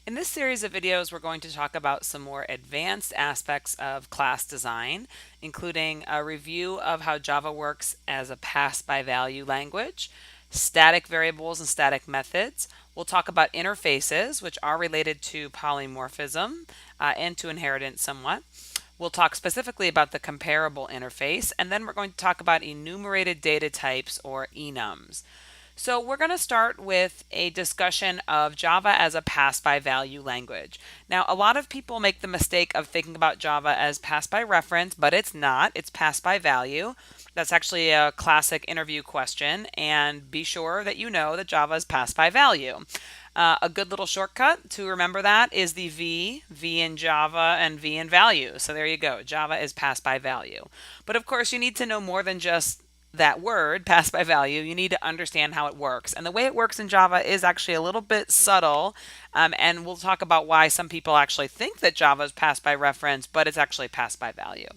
In this series of videos, we're going to talk about some more advanced aspects of class design, including a review of how Java works as a pass-by-value language, static variables and static methods. We'll talk about interfaces, which are related to polymorphism and to inheritance somewhat. We'll talk specifically about the comparable interface, and then we're going to talk about enumerated data types, or enums. So we're going to start with a discussion of Java as a pass-by-value language. Now, a lot of people make the mistake of thinking about Java as pass-by-reference, but it's not. It's pass-by-value. That's actually a classic interview question, and be sure that you know that Java is pass-by-value. A good little shortcut to remember that is the V in Java and V in value. So there you go. Java is pass-by-value. But of course, you need to know more than just that word, pass by value. You need to understand how it works. And the way it works in Java is actually a little bit subtle. And we'll talk about why some people actually think that Java is pass by reference, but it's actually pass by value.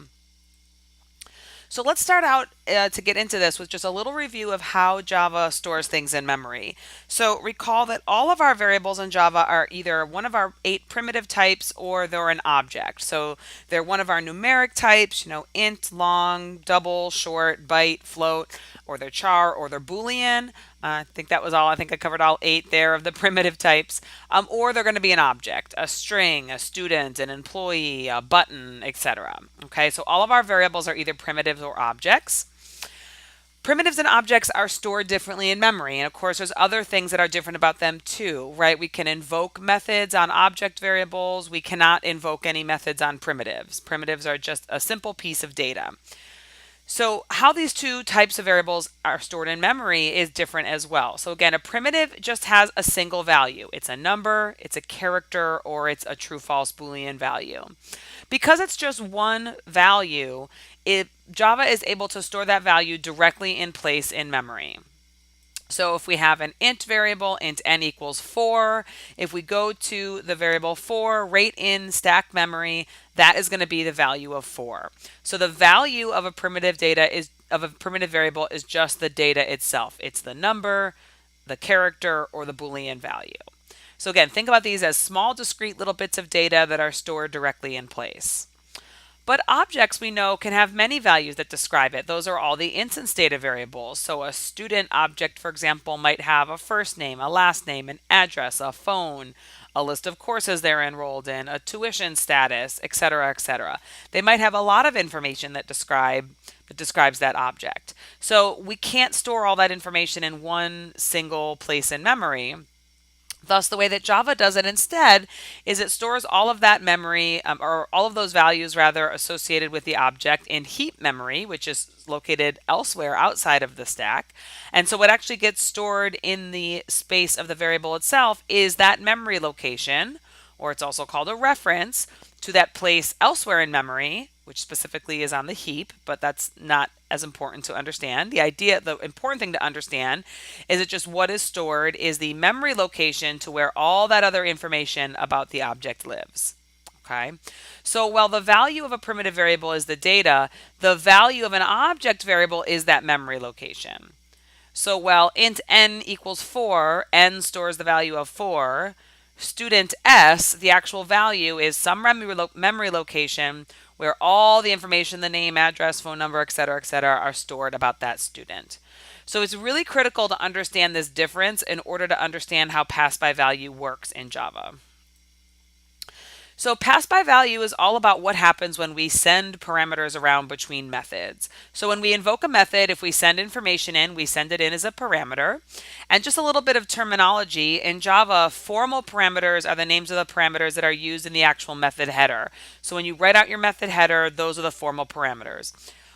So let's start out to get into this with just a little review of how Java stores things in memory. So recall that all of our variables in Java are either one of our 8 primitive types or they're an object. So they're one of our numeric types, int, long, double, short, byte, float, or they're char, or they're Boolean. I think that was all. I think I covered all 8 there of the primitive types. Or they're going to be an object, a string, a student, an employee, a button, etc. Okay, so all of our variables are either primitives or objects. Primitives and objects are stored differently in memory. And of course, there's other things that are different about them too, right? We can invoke methods on object variables. We cannot invoke any methods on primitives. Primitives are just a simple piece of data. So how these two types of variables are stored in memory is different as well. So again, a primitive just has a single value. It's a number, it's a character, or it's a true-false Boolean value. Because it's just one value, Java is able to store that value directly in place in memory. So if we have an int variable, int n equals 4, if we go to the variable 4 right in stack memory, that is going to be the value of 4. So the value of a primitive variable is just the data itself. It's the number, the character, or the Boolean value. So again, think about these as small discrete little bits of data that are stored directly in place. But objects, we know, can have many values that describe it. Those are all the instance data variables. So a student object, for example, might have a first name, a last name, an address, a phone, a list of courses they're enrolled in, a tuition status, etc., etc. They might have a lot of information that describes that object. So we can't store all that information in one single place in memory. Thus, the way that Java does it instead is it stores all of that memory, or all of those values rather, associated with the object in heap memory, which is located elsewhere outside of the stack. And so what actually gets stored in the space of the variable itself is that memory location, or it's also called a reference, to that place elsewhere in memory, which specifically is on the heap, but that's not as important to understand. The important thing to understand is that just what is stored is the memory location to where all that other information about the object lives. Okay, so while the value of a primitive variable is the data, the value of an object variable is that memory location. So while int n equals 4, n stores the value of 4, student s, the actual value, is some memory location where all the information, the name, address, phone number, etc., are stored about that student. So it's really critical to understand this difference in order to understand how pass-by-value works in Java. So pass-by-value is all about what happens when we send parameters around between methods. So when we invoke a method, if we send information in, we send it in as a parameter. And just a little bit of terminology, in Java, formal parameters are the names of the parameters that are used in the actual method header. So when you write out your method header, those are the formal parameters.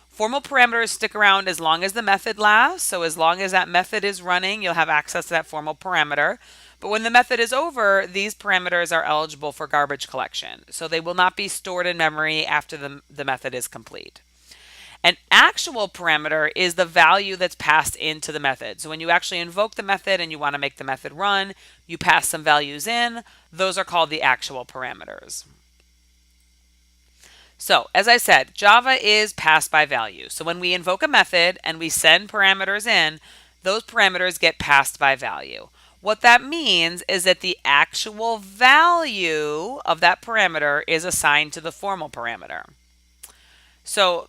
Formal parameters stick around as long as the method lasts. So as long as that method is running, you'll have access to that formal parameter. But when the method is over, these parameters are eligible for garbage collection. So they will not be stored in memory after the method is complete. An actual parameter is the value that's passed into the method. So when you actually invoke the method and you want to make the method run, you pass some values in. Those are called the actual parameters. So as I said, Java is pass by value. So when we invoke a method and we send parameters in, those parameters get passed by value. What that means is that the actual value of that parameter is assigned to the formal parameter. So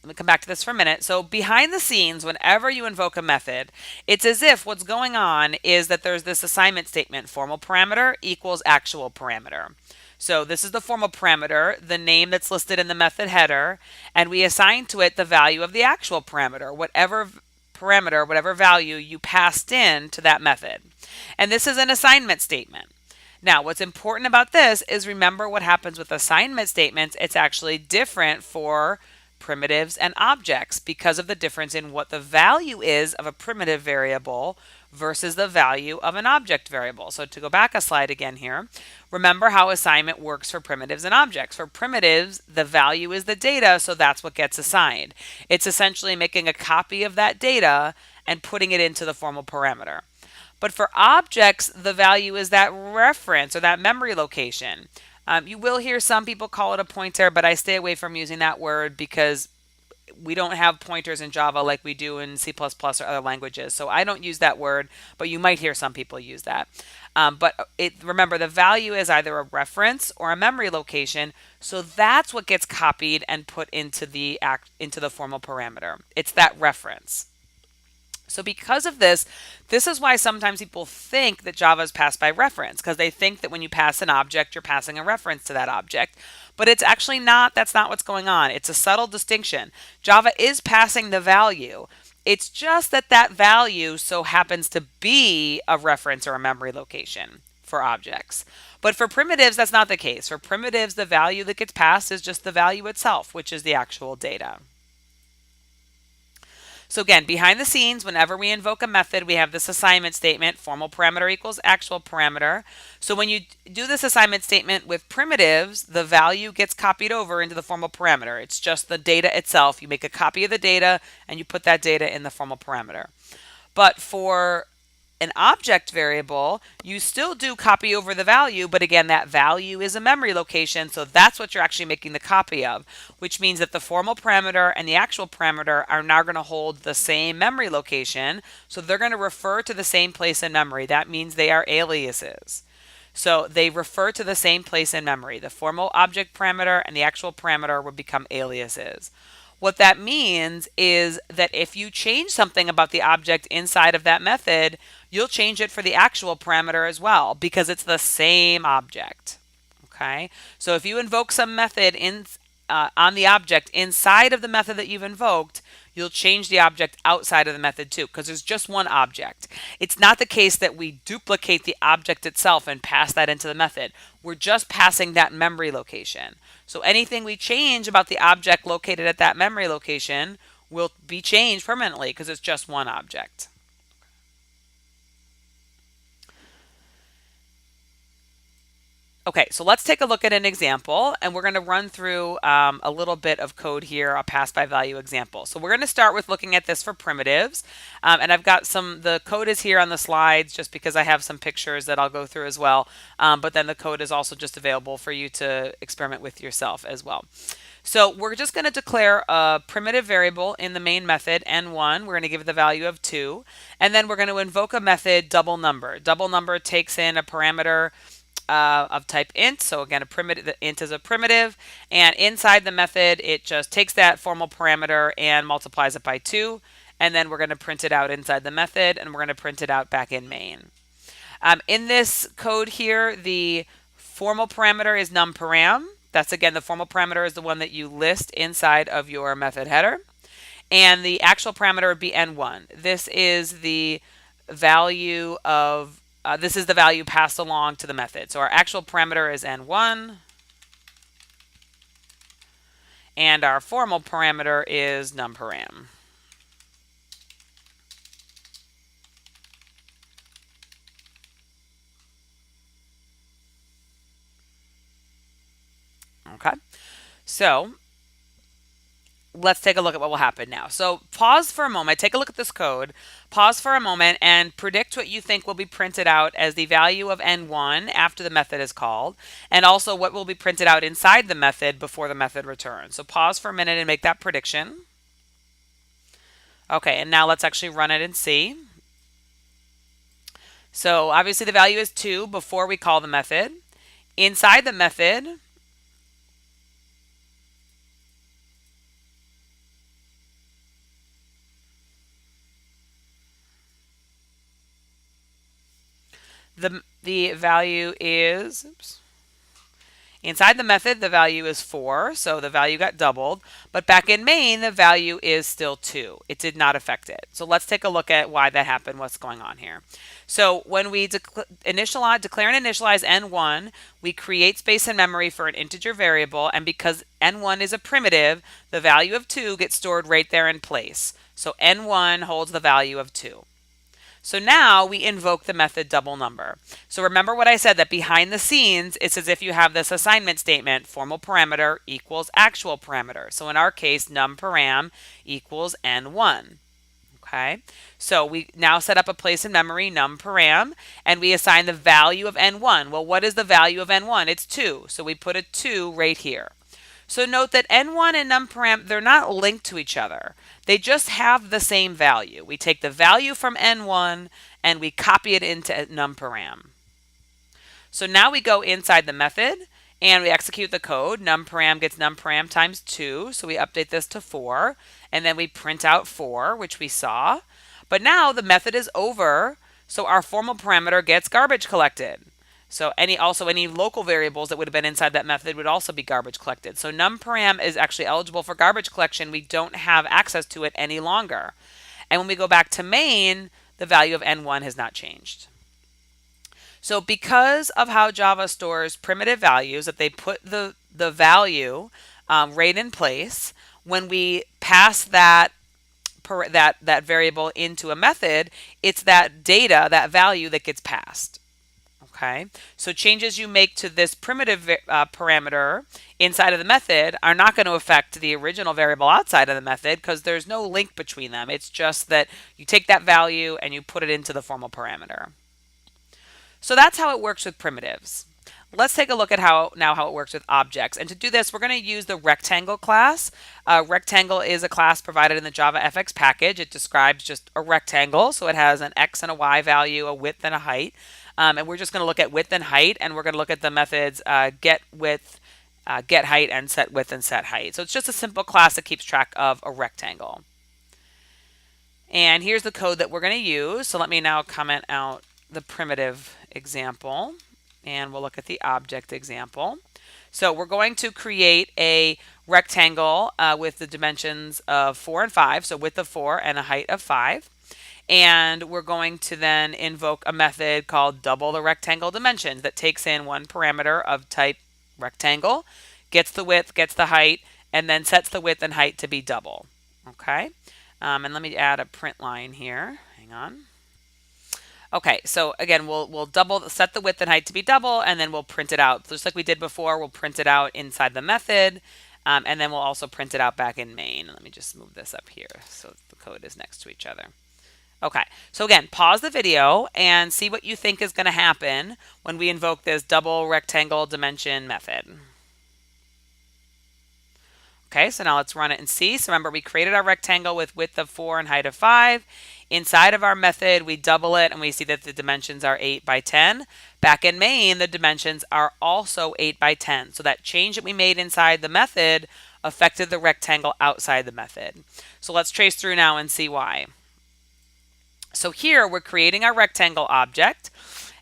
let me come back to this for a minute. So behind the scenes, whenever you invoke a method, it's as if what's going on is that there's this assignment statement, formal parameter equals actual parameter. So this is the formal parameter, the name that's listed in the method header, and we assign to it the value of the actual parameter, whatever parameter, whatever value you passed in to that method. And this is an assignment statement. Now, what's important about this is remember what happens with assignment statements. It's actually different for primitives and objects because of the difference in what the value is of a primitive variable versus the value of an object variable. So to go back a slide again here, remember how assignment works for primitives and objects. For primitives, the value is the data, so that's what gets assigned. It's essentially making a copy of that data and putting it into the formal parameter. But for objects, the value is that reference or that memory location. You will hear some people call it a pointer, but I stay away from using that word because we don't have pointers in Java like we do in C++ or other languages. So I don't use that word, but you might hear some people use that. Remember, the value is either a reference or a memory location. So that's what gets copied and put into the formal parameter. It's that reference. So because of this is why sometimes people think that Java is passed by reference, because they think that when you pass an object, you're passing a reference to that object. But it's actually not. That's not what's going on. It's a subtle distinction. Java is passing the value. It's just that that value so happens to be a reference or a memory location for objects. But for primitives, that's not the case. For primitives, the value that gets passed is just the value itself, which is the actual data. So again, behind the scenes, whenever we invoke a method, we have this assignment statement, formal parameter equals actual parameter. So when you do this assignment statement with primitives, the value gets copied over into the formal parameter. It's just the data itself. You make a copy of the data and you put that data in the formal parameter. But for an object variable, you still do copy over the value, but again, that value is a memory location, so that's what you're actually making the copy of, which means that the formal parameter and the actual parameter are now going to hold the same memory location, so they're going to refer to the same place in memory. That means they are aliases. So they refer to the same place in memory. The formal object parameter and the actual parameter will become aliases. What that means is that if you change something about the object inside of that method, you'll change it for the actual parameter as well because it's the same object. Okay, so if you invoke some method on the object inside of the method that you've invoked, you'll change the object outside of the method too because there's just one object. It's not the case that we duplicate the object itself and pass that into the method. We're just passing that memory location. So anything we change about the object located at that memory location will be changed permanently because it's just one object. Okay, so let's take a look at an example, and we're going to run through a little bit of code here, a pass by value example. So we're going to start with looking at this for primitives, and I've got the code is here on the slides just because I have some pictures that I'll go through as well, but then the code is also just available for you to experiment with yourself as well. So we're just going to declare a primitive variable in the main method, N1. We're going to give it the value of 2, and then we're going to invoke a method, double number. Double number takes in a parameter of type int. So again, the int is a primitive, and inside the method, it just takes that formal parameter and multiplies it by 2, and then we're going to print it out inside the method, and we're going to print it out back in main. In this code here, the formal parameter is num_param. That's again, the formal parameter is the one that you list inside of your method header, and the actual parameter would be n1. This is the value of this is the value passed along to the method. So our actual parameter is n1, and our formal parameter is num_param. Okay, so let's take a look at what will happen now. So pause for a moment, take a look at this code, pause for a moment, and predict what you think will be printed out as the value of n1 after the method is called, and also what will be printed out inside the method before the method returns. So pause for a minute and make that prediction. Okay, and now let's actually run it and see. So obviously the value is 2 before we call the method. Inside the method, the value is, oops. Inside the method, the value is 4, so the value got doubled. But back in main, the value is still 2. It did not affect it. So let's take a look at why that happened, what's going on here. So when we declare and initialize n1, we create space and memory for an integer variable, and because n1 is a primitive, the value of 2 gets stored right there in place. So n1 holds the value of 2. So now we invoke the method double number. So remember what I said, that behind the scenes, it's as if you have this assignment statement, formal parameter equals actual parameter. So in our case, num_param equals n1. Okay, so we now set up a place in memory, num_param, and we assign the value of n1. Well, what is the value of n1? It's 2. So we put a 2 right here. So note that n1 and num_param, they're not linked to each other. They just have the same value. We take the value from n1 and we copy it into num_param. So now we go inside the method and we execute the code. Num_param gets num_param times 2. So we update this to 4. And then we print out 4, which we saw. But now the method is over. So our formal parameter gets garbage collected. So any local variables that would have been inside that method would also be garbage collected. So num_param is actually eligible for garbage collection. We don't have access to it any longer. And when we go back to main, the value of n1 has not changed. So because of how Java stores primitive values, that they put the value right in place, when we pass that variable into a method, it's that data, that value that gets passed. Okay, so changes you make to this primitive parameter inside of the method are not going to affect the original variable outside of the method because there's no link between them. It's just that you take that value and you put it into the formal parameter. So that's how it works with primitives. Let's take a look at how it works with objects. And to do this, we're going to use the rectangle class. Rectangle is a class provided in the Java FX package. It describes just a rectangle. So it has an X and a Y value, a width and a height. And we're just going to look at width and height, and we're going to look at the methods get width, get height, and set width and set height. So it's just a simple class that keeps track of a rectangle. And here's the code that we're going to use. So let me now comment out the primitive example, and we'll look at the object example. So we're going to create a rectangle with the dimensions of 4 and 5, so width of 4 and a height of 5. And we're going to then invoke a method called double the rectangle dimensions that takes in one parameter of type rectangle, gets the width, gets the height, and then sets the width and height to be double. Okay, and let me add a print line here. Hang on. Okay, so again, we'll set the width and height to be double, and then we'll print it out. Just like we did before, we'll print it out inside the method, and then we'll also print it out back in main. Let me just move this up here so the code is next to each other. Okay, so again, pause the video and see what you think is going to happen when we invoke this double rectangle dimension method. Okay, so now let's run it and see. So remember, we created our rectangle with width of 4 and height of 5. Inside of our method, we double it and we see that the dimensions are 8 by 10. Back in main, the dimensions are also 8 by 10. So that change that we made inside the method affected the rectangle outside the method. So let's trace through now and see why. So here we're creating our rectangle object,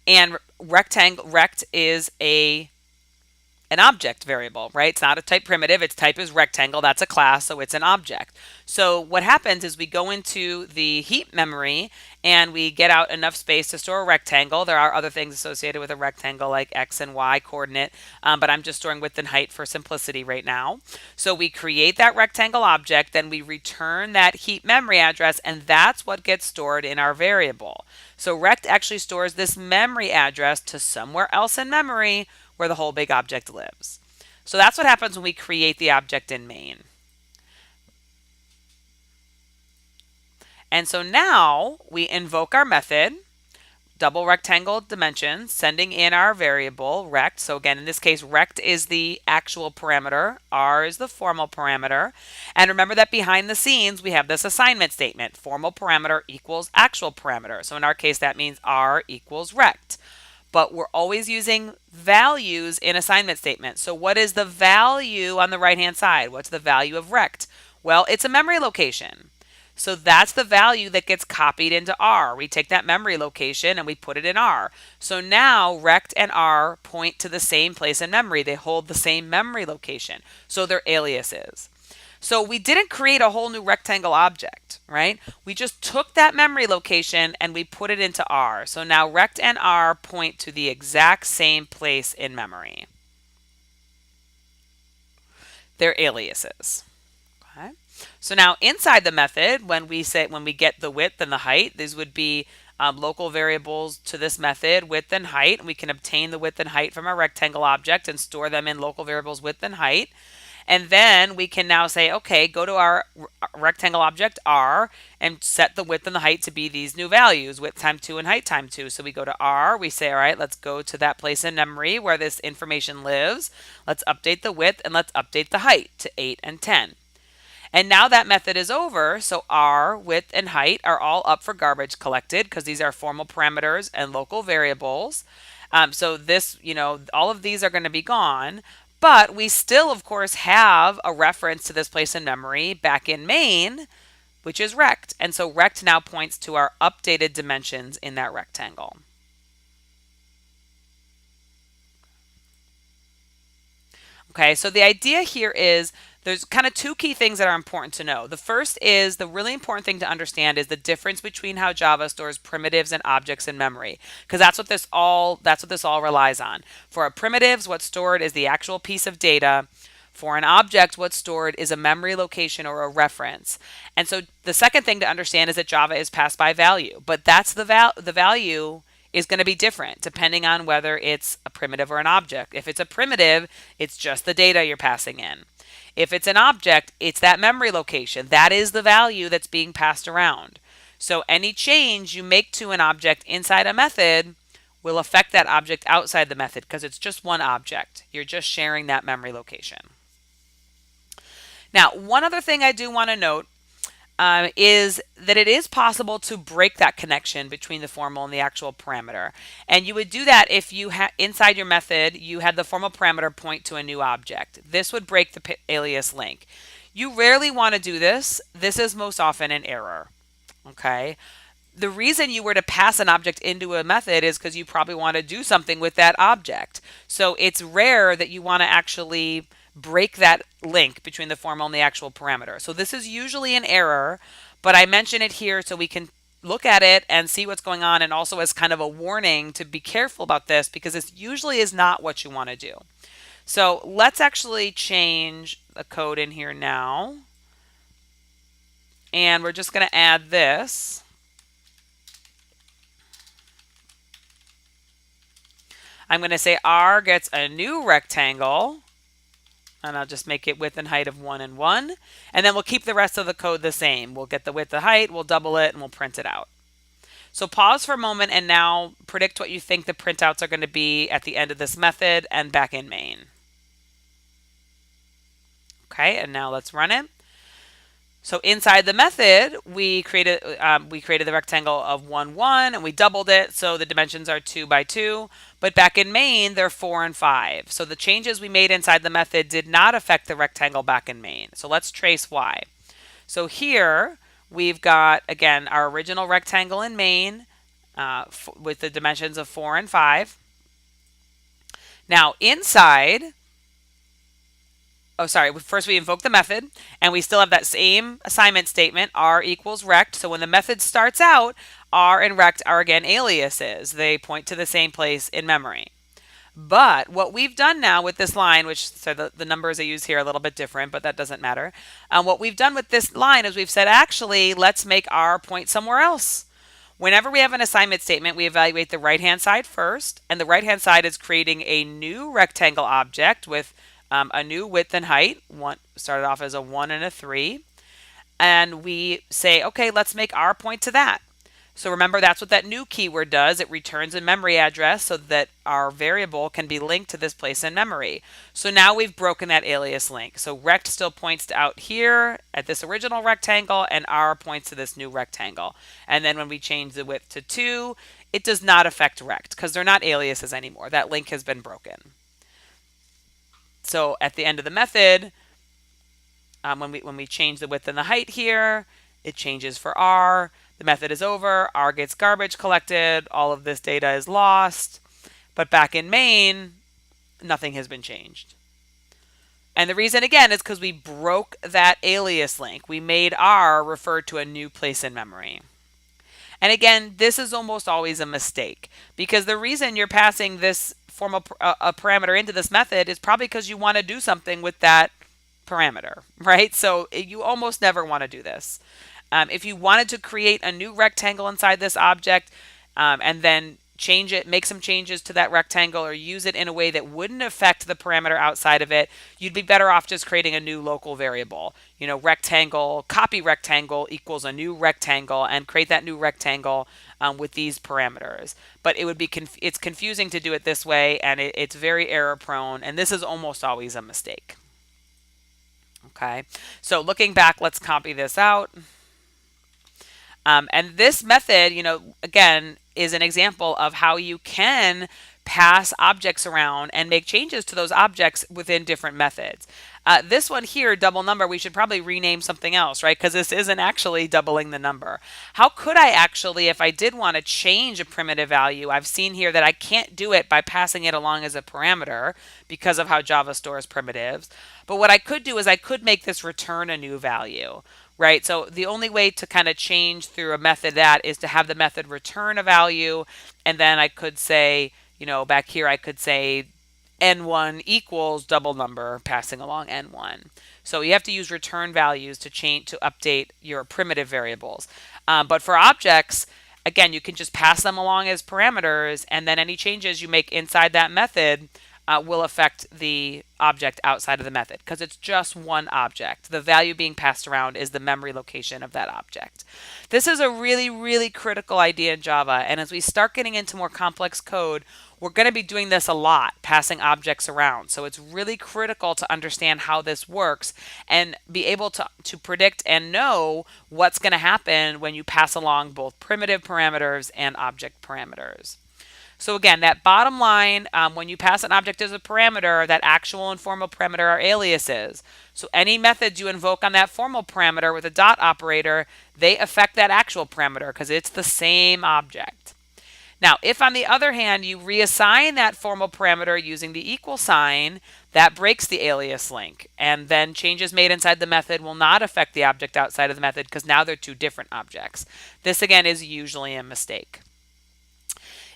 and rect is an object variable, right? It's not a type primitive. Its type is rectangle. That's a class, so it's an object. So what happens is we go into the heap memory and we get out enough space to store a rectangle. There are other things associated with a rectangle like X and Y coordinate, but I'm just storing width and height for simplicity right now. So we create that rectangle object, then we return that heap memory address, and that's what gets stored in our variable. So rect actually stores this memory address to somewhere else in memory where the whole big object lives. So that's what happens when we create the object in main. And so now we invoke our method, double rectangle dimensions, sending in our variable rect. So again, in this case, rect is the actual parameter, r is the formal parameter. And remember that behind the scenes, we have this assignment statement, formal parameter equals actual parameter. So in our case, that means r equals rect. But we're always using values in assignment statements. So what is the value on the right-hand side? What's the value of rect? Well, it's a memory location. So that's the value that gets copied into R. We take that memory location and we put it in R. So now rect and R point to the same place in memory. They hold the same memory location. So they're aliases. So we didn't create a whole new rectangle object, right? We just took that memory location and we put it into R. So now rect and R point to the exact same place in memory. They're aliases. Okay. So now inside the method, when we get the width and the height, these would be local variables to this method, width and height. We can obtain the width and height from our rectangle object and store them in local variables width and height. And then we can now say, okay, go to our rectangle object R and set the width and the height to be these new values, width times 2 and height times 2. So we go to R, we say, all right, let's go to that place in memory where this information lives. Let's update the width and let's update the height to 8 and 10. And now that method is over, so R, width, and height are all up for garbage collected because these are formal parameters and local variables. So this, all of these are going to be gone. But we still, of course, have a reference to this place in memory back in main, which is rect. And so rect now points to our updated dimensions in that rectangle. Okay, so the idea here is there's kind of two key things that are important to know. The first is the really important thing to understand is the difference between how Java stores primitives and objects in memory, because that's what this all relies on. For our primitives, what's stored is the actual piece of data. For an object, what's stored is a memory location or a reference. And so the second thing to understand is that Java is passed by value, but that's the value is going to be different depending on whether it's a primitive or an object. If it's a primitive, it's just the data you're passing in. If it's an object, it's that memory location. That is the value that's being passed around. So any change you make to an object inside a method will affect that object outside the method because it's just one object. You're just sharing that memory location. Now, one other thing I do want to note is that it is possible to break that connection between the formal and the actual parameter. And you would do that if you inside your method, you had the formal parameter point to a new object. This would break the alias link. You rarely want to do this. This is most often an error. Okay. The reason you were to pass an object into a method is because you probably want to do something with that object. So it's rare that you want to actually break that link between the formal and the actual parameter. So this is usually an error, but I mention it here so we can look at it and see what's going on, and also as kind of a warning to be careful about this because this usually is not what you want to do. So let's actually change the code in here now. And we're just going to add this. I'm going to say R gets a new rectangle. And I'll just make it width and height of 1 and 1. And then we'll keep the rest of the code the same. We'll get the width and height, we'll double it, and we'll print it out. So pause for a moment and now predict what you think the printouts are going to be at the end of this method and back in main. Okay, and now let's run it. So inside the method, we created the rectangle of 1, 1, and we doubled it, so the dimensions are 2 by 2. But back in main, they're 4 and 5. So the changes we made inside the method did not affect the rectangle back in main. So let's trace why. So here, we've got, again, our original rectangle in main with the dimensions of 4 and 5. Now inside... Oh, sorry. First, we invoke the method, and we still have that same assignment statement, R equals rect. So when the method starts out, R and rect are again aliases. They point to the same place in memory. But what we've done now with this line, which so the numbers I use here are a little bit different, but that doesn't matter. What we've done with this line is we've said, actually, let's make R point somewhere else. Whenever we have an assignment statement, we evaluate the right-hand side first, and the right-hand side is creating a new rectangle object with a new width and height. One started off as a 1 and a 3. And we say, okay, let's make R point to that. So remember, that's what that new keyword does. It returns a memory address so that our variable can be linked to this place in memory. So now we've broken that alias link. So rect still points to out here at this original rectangle, and r points to this new rectangle. And then when we change the width to 2, it does not affect rect because they're not aliases anymore. That link has been broken. So at the end of the method, when we change the width and the height here, it changes for r. The method is over, r gets garbage collected, all of this data is lost. But back in main, nothing has been changed. And the reason, again, is because we broke that alias link. We made r refer to a new place in memory. And again, this is almost always a mistake because the reason you're passing this a parameter into this method is probably because you want to do something with that parameter, right? So you almost never want to do this. If you wanted to create a new rectangle inside this object and then change it, make some changes to that rectangle or use it in a way that wouldn't affect the parameter outside of it, you'd be better off just creating a new local variable. You know, rectangle, copy rectangle equals a new rectangle and create that new rectangle with these parameters. But it would be it's confusing to do it this way, and it's very error prone, and this is almost always a mistake. Okay, so looking back, let's copy this out. And this method, you know, again, is an example of how you can pass objects around and make changes to those objects within different methods. This one here, double number, we should probably rename something else, right? Because this isn't actually doubling the number. How could I actually, if I did want to change a primitive value, I've seen here that I can't do it by passing it along as a parameter because of how Java stores primitives. But what I could do is I could make this return a new value. Right, so the only way to kind of change through a method that is to have the method return a value, and then I could say, you know, back here I could say n1 equals double number passing along n1. So you have to use return values to update your primitive variables. But for objects, again, you can just pass them along as parameters, and then any changes you make inside that method will affect the object outside of the method because it's just one object. The value being passed around is the memory location of that object. This is a really, really critical idea in Java, and as we start getting into more complex code, we're going to be doing this a lot, passing objects around. So it's really critical to understand how this works and be able to predict and know what's going to happen when you pass along both primitive parameters and object parameters. So again, that bottom line, when you pass an object as a parameter, that actual and formal parameter are aliases. So any methods you invoke on that formal parameter with a dot operator, they affect that actual parameter because it's the same object. Now, if on the other hand, you reassign that formal parameter using the equal sign, that breaks the alias link. And then changes made inside the method will not affect the object outside of the method because now they're two different objects. This again is usually a mistake.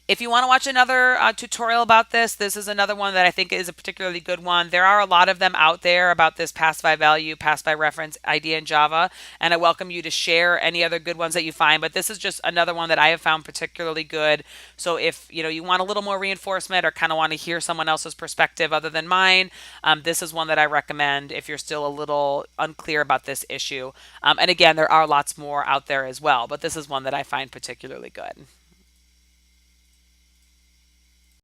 If you want to watch another tutorial about this, this is another one that I think is a particularly good one. There are a lot of them out there about this pass by value, pass by reference idea in Java, and I welcome you to share any other good ones that you find, but this is just another one that I have found particularly good. So if you want a little more reinforcement or kind of want to hear someone else's perspective other than mine, this is one that I recommend if you're still a little unclear about this issue. And again, there are lots more out there as well, but this is one that I find particularly good.